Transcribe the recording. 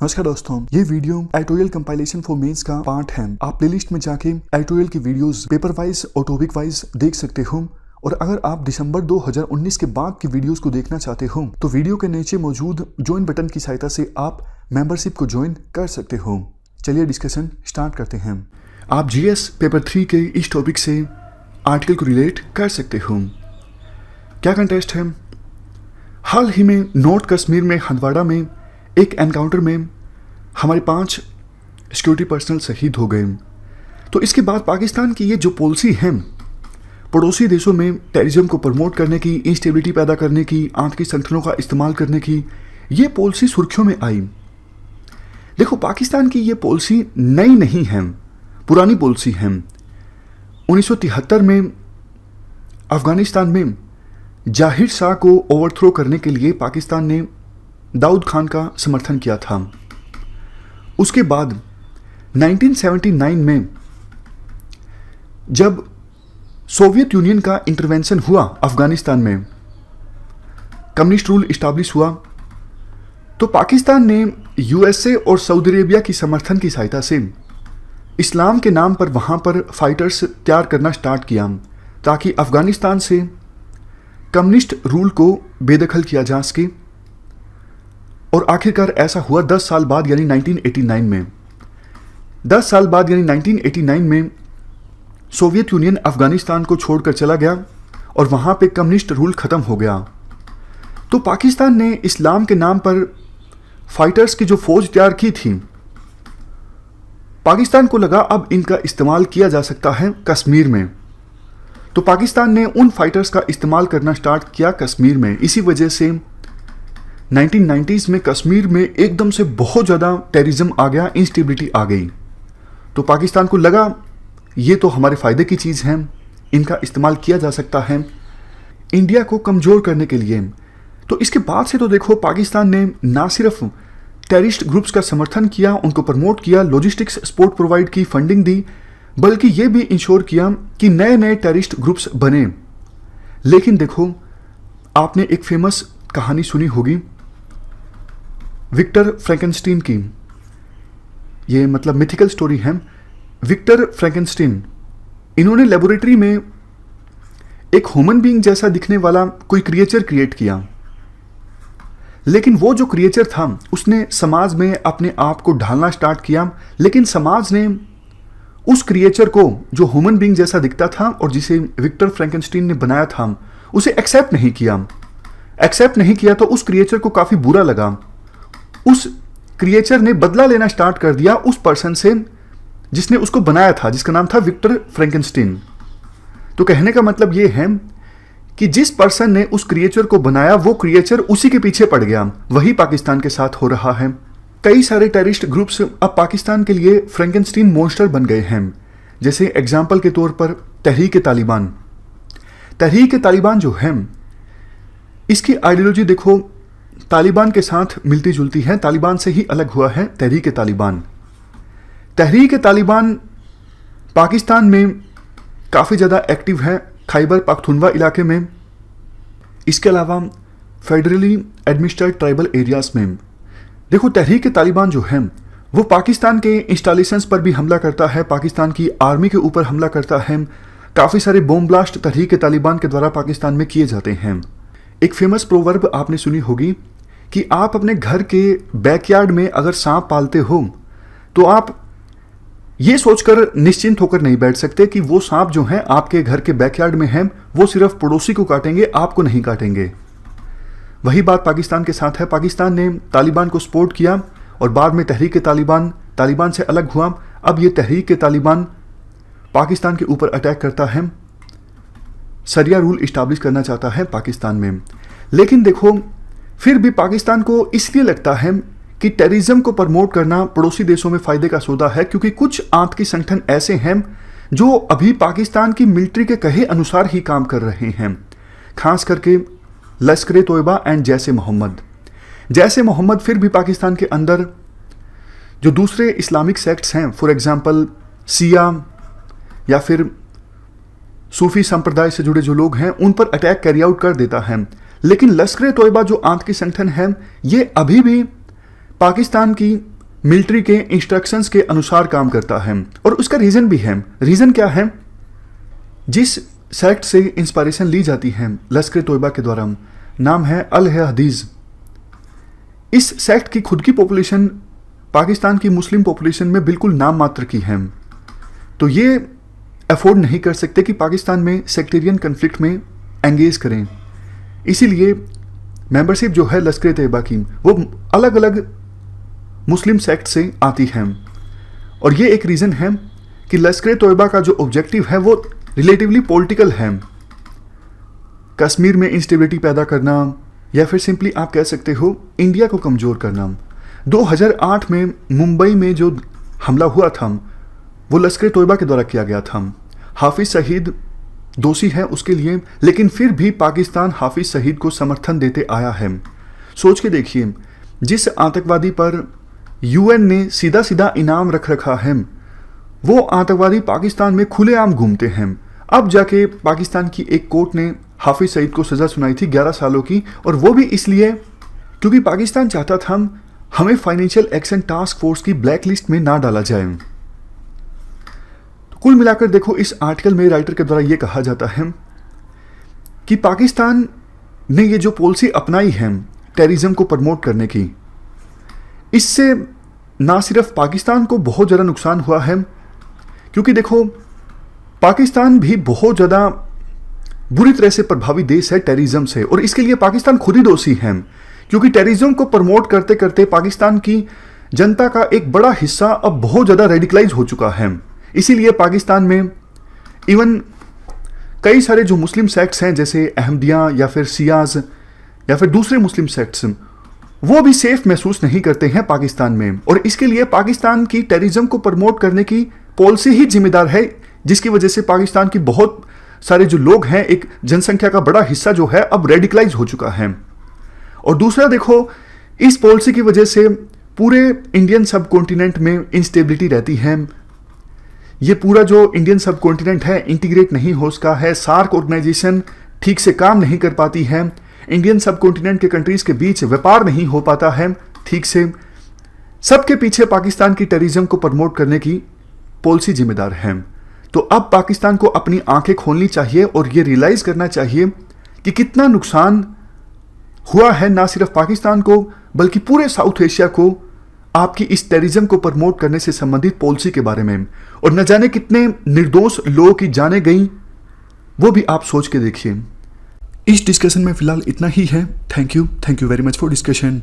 नमस्कार दोस्तों, ये video editorial compilation for mains का पार्ट है। आप प्लेलिस्ट में जाके एडिटोरियल की वीडियोस पेपर वाइज और टॉपिक वाइज देख सकते हो। और अगर आप दिसंबर 2019 के बाद की वीडियोस को देखना चाहते हो तो वीडियो के नीचे मौजूद ज्वाइन बटन की सहायता से आप मेंबरशिप को ज्वाइन कर सकते हो। चलिए डिस्कशन स्टार्ट करते हैं। आप जीएस पेपर 3 के इस टॉपिक से आर्टिकल को रिलेट कर सकते हो। क्या कंटेस्ट है? हाल ही में नॉर्थ कश्मीर में हंदवाड़ा में एक एनकाउंटर में हमारे 5 सिक्योरिटी पर्सनल शहीद हो गए। तो इसके बाद पाकिस्तान की ये जो पॉलिसी है पड़ोसी देशों में टेररिज्म को प्रमोट करने की, इंस्टेबिलिटी पैदा करने की, आतंकी संगठनों का इस्तेमाल करने की, ये पॉलिसी सुर्खियों में आई। देखो, पाकिस्तान की ये पॉलिसी नई नहीं है, पुरानी पॉलिसी है। 1973 में अफगानिस्तान में जाहिर शाह को ओवरथ्रो करने के लिए पाकिस्तान ने दाऊद खान का समर्थन किया था। उसके बाद 1979 में जब सोवियत यूनियन का इंटरवेंशन हुआ अफगानिस्तान में, कम्युनिस्ट रूल इस्टाब्लिश हुआ, तो पाकिस्तान ने यूएसए और सऊदी अरेबिया की समर्थन की सहायता से इस्लाम के नाम पर वहाँ पर फाइटर्स तैयार करना स्टार्ट किया ताकि अफगानिस्तान से कम्युनिस्ट रूल को बेदखल किया जा सके। और आखिरकार ऐसा हुआ 10 साल बाद यानी 1989 में। 10 साल बाद यानी 1989 में सोवियत यूनियन अफगानिस्तान को छोड़कर चला गया और वहाँ पे कम्युनिस्ट रूल ख़त्म हो गया। तो पाकिस्तान ने इस्लाम के नाम पर फाइटर्स की जो फौज तैयार की थी, पाकिस्तान को लगा अब इनका इस्तेमाल किया जा सकता है कश्मीर में। तो पाकिस्तान ने उन फाइटर्स का इस्तेमाल करना स्टार्ट किया कश्मीर में। इसी वजह से 1990s में कश्मीर में एकदम से बहुत ज़्यादा टेररिज्म आ गया, इंस्टेबिलिटी आ गई। तो पाकिस्तान को लगा ये तो हमारे फ़ायदे की चीज़ है, इनका इस्तेमाल किया जा सकता है इंडिया को कमज़ोर करने के लिए। तो इसके बाद से तो देखो, पाकिस्तान ने ना सिर्फ टेररिस्ट ग्रुप्स का समर्थन किया, उनको प्रमोट किया, लॉजिस्टिक्स सपोर्ट प्रोवाइड की, फंडिंग दी, बल्कि ये भी इंश्योर किया कि नए नए टेररिस्ट ग्रुप्स बने। लेकिन देखो, आपने एक फेमस कहानी सुनी होगी विक्टर फ्रैंकेनस्टीन की। ये मतलब मिथिकल स्टोरी है। विक्टर फ्रैंकेनस्टीन, इन्होंने लेबोरेटरी में एक ह्यूमन बीइंग जैसा दिखने वाला कोई क्रिएचर क्रिएट किया। लेकिन वो जो क्रिएचर था उसने समाज में अपने आप को ढालना स्टार्ट किया। लेकिन समाज ने उस क्रिएचर को जो ह्यूमन बीइंग जैसा दिखता था और जिसे विक्टर फ्रैंकेनस्टीन ने बनाया था, उसे एक्सेप्ट नहीं किया। तो उस क्रिएचर को काफ़ी बुरा लगा। उस क्रिएचर ने बदला लेना स्टार्ट कर दिया उस पर्सन से जिसने उसको बनाया था, जिसका नाम था विक्टर फ्रैंकेनस्टीन। तो कहने का मतलब ये है कि जिस पर्सन ने उस क्रिएचर को बनाया वो क्रिएचर उसी के पीछे पड़ गया। वही पाकिस्तान के साथ हो रहा है। कई सारे टेररिस्ट ग्रुप्स अब पाकिस्तान के लिए फ्रैंकेनस्टीन मॉन्स्टर बन गए हैं। जैसे एग्जाम्पल के तौर पर तहरीक तालिबान जो है, इसकी आइडियोलॉजी देखो तालिबान के साथ मिलती जुलती है, तालिबान से ही अलग हुआ है तहरीक तालिबान पाकिस्तान में काफ़ी ज़्यादा एक्टिव है, खैबर पख्तूनख्वा इलाके में। इसके अलावा फेडरली एडमिनिस्ट्रेटेड ट्राइबल एरियाज में। देखो, तहरीक तालिबान जो है वो पाकिस्तान के इंस्टॉलेशंस पर भी हमला करता है, पाकिस्तान की आर्मी के ऊपर हमला करता है। काफ़ी सारे बॉम्ब ब्लास्ट तहरीक तालिबान के द्वारा पाकिस्तान में किए जाते हैं। एक फेमस प्रोवर्ब आपने सुनी होगी कि आप अपने घर के बैकयार्ड में अगर सांप पालते हो तो आप ये सोचकर निश्चिंत होकर नहीं बैठ सकते कि वो सांप जो हैं आपके घर के बैकयार्ड में हैं, वो सिर्फ पड़ोसी को काटेंगे, आपको नहीं काटेंगे। वही बात पाकिस्तान के साथ है। पाकिस्तान ने तालिबान को सपोर्ट किया और बाद में तहरीक तालिबान से अलग हुआ। अब ये तहरीक तालिबान पाकिस्तान के ऊपर अटैक करता है, शरिया रूल इस्टाब्लिश करना चाहता है पाकिस्तान में। लेकिन देखो, फिर भी पाकिस्तान को इसलिए लगता है कि टेररिज्म को प्रमोट करना पड़ोसी देशों में फ़ायदे का सौदा है, क्योंकि कुछ आतंकी संगठन ऐसे हैं जो अभी पाकिस्तान की मिलिट्री के कहे अनुसार ही काम कर रहे हैं। खास करके लश्कर-ए-तोयबा एंड जैसे मोहम्मद फिर भी पाकिस्तान के अंदर जो दूसरे इस्लामिक सेक्ट्स हैं, फॉर एग्जांपल शिया या फिर सूफी संप्रदाय से जुड़े जो लोग हैं, उन पर अटैक कैरी आउट कर देता है। लेकिन लश्कर-ए-तोयबा जो आतंकी संगठन है, ये अभी भी पाकिस्तान की मिलिट्री के इंस्ट्रक्शंस के अनुसार काम करता है। और उसका रीज़न भी है। रीज़न क्या है? जिस सेक्ट से इंस्पायरेशन ली जाती है लश्कर तोयबा के द्वारा, नाम है अल हदीज़। इस सेक्ट की खुद की पॉपुलेशन पाकिस्तान की मुस्लिम पॉपुलेशन में बिल्कुल नाम मात्र की है। तो ये अफोर्ड नहीं कर सकते कि पाकिस्तान में सेक्टेरियन कन्फ्लिक्ट में एंगेज करें। इसीलिए मेंबरशिप जो है लश्कर तैयबा की वो अलग अलग मुस्लिम सेक्ट से आती है। और ये एक रीज़न है कि लश्कर तैयबा का जो ऑब्जेक्टिव है वो रिलेटिवली पॉलिटिकल है। कश्मीर में इंस्टेबिलिटी पैदा करना, या फिर सिंपली आप कह सकते हो इंडिया को कमज़ोर करना। 2008 में मुंबई में जो हमला हुआ था वो लश्कर तैयबा के द्वारा किया गया था। हाफिज़ सईद दोषी है उसके लिए, लेकिन फिर भी पाकिस्तान हाफिज़ सईद को समर्थन देते आया है। सोच के देखिए, जिस आतंकवादी पर यूएन ने सीधा सीधा इनाम रख रखा है, वो आतंकवादी पाकिस्तान में खुलेआम घूमते हैं। अब जाके पाकिस्तान की एक कोर्ट ने हाफिज़ सईद को सज़ा सुनाई थी 11 सालों की, और वो भी इसलिए क्योंकि पाकिस्तान चाहता था हमें फाइनेंशियल एक्शन टास्क फोर्स की ब्लैक लिस्ट में ना डाला जाए। तो कुल मिलाकर देखो, इस आर्टिकल में राइटर के द्वारा ये कहा जाता है कि पाकिस्तान ने ये जो पॉलिसी अपनाई है टेररिज्म को प्रमोट करने की, इससे ना सिर्फ पाकिस्तान को बहुत ज़्यादा नुकसान हुआ है, क्योंकि देखो पाकिस्तान भी बहुत ज़्यादा बुरी तरह से प्रभावित देश है टेररिज्म से, और इसके लिए पाकिस्तान खुद ही दोषी है। क्योंकि टेररिज्म को प्रमोट करते करते पाकिस्तान की जनता का एक बड़ा हिस्सा अब बहुत ज़्यादा रेडिकलाइज हो चुका है। इसीलिए पाकिस्तान में इवन कई सारे जो मुस्लिम सेक्ट्स हैं, जैसे अहमदिया या फिर सियाज या फिर दूसरे मुस्लिम सेक्ट्स, वो भी सेफ महसूस नहीं करते हैं पाकिस्तान में। और इसके लिए पाकिस्तान की टेररिज्म को प्रमोट करने की पॉलिसी ही जिम्मेदार है, जिसकी वजह से पाकिस्तान की बहुत सारे जो लोग हैं, एक जनसंख्या का बड़ा हिस्सा जो है अब रेडिकलाइज हो चुका है। और दूसरा देखो, इस पॉलिसी की वजह से पूरे इंडियन सब कॉन्टिनेंट में इंस्टेबिलिटी रहती है। ये पूरा जो इंडियन सब कॉन्टिनेंट है इंटीग्रेट नहीं हो सका है। सार्क ऑर्गेनाइजेशन ठीक से काम नहीं कर पाती है। इंडियन सब कॉन्टिनेंट के कंट्रीज के बीच व्यापार नहीं हो पाता है ठीक से। सबके पीछे पाकिस्तान की टेररिज्म को प्रमोट करने की पॉलिसी जिम्मेदार है। तो अब पाकिस्तान को अपनी आंखें खोलनी चाहिए और ये रियलाइज करना चाहिए कि कितना नुकसान हुआ है ना सिर्फ पाकिस्तान को बल्कि पूरे साउथ एशिया को आपकी इस टेररिज्म को प्रमोट करने से संबंधित पॉलिसी के बारे में। और न जाने कितने निर्दोष लोगों की जानें गई, वो भी आप सोच के देखिए। इस डिस्कशन में फिलहाल इतना ही है। Thank you very much for discussion.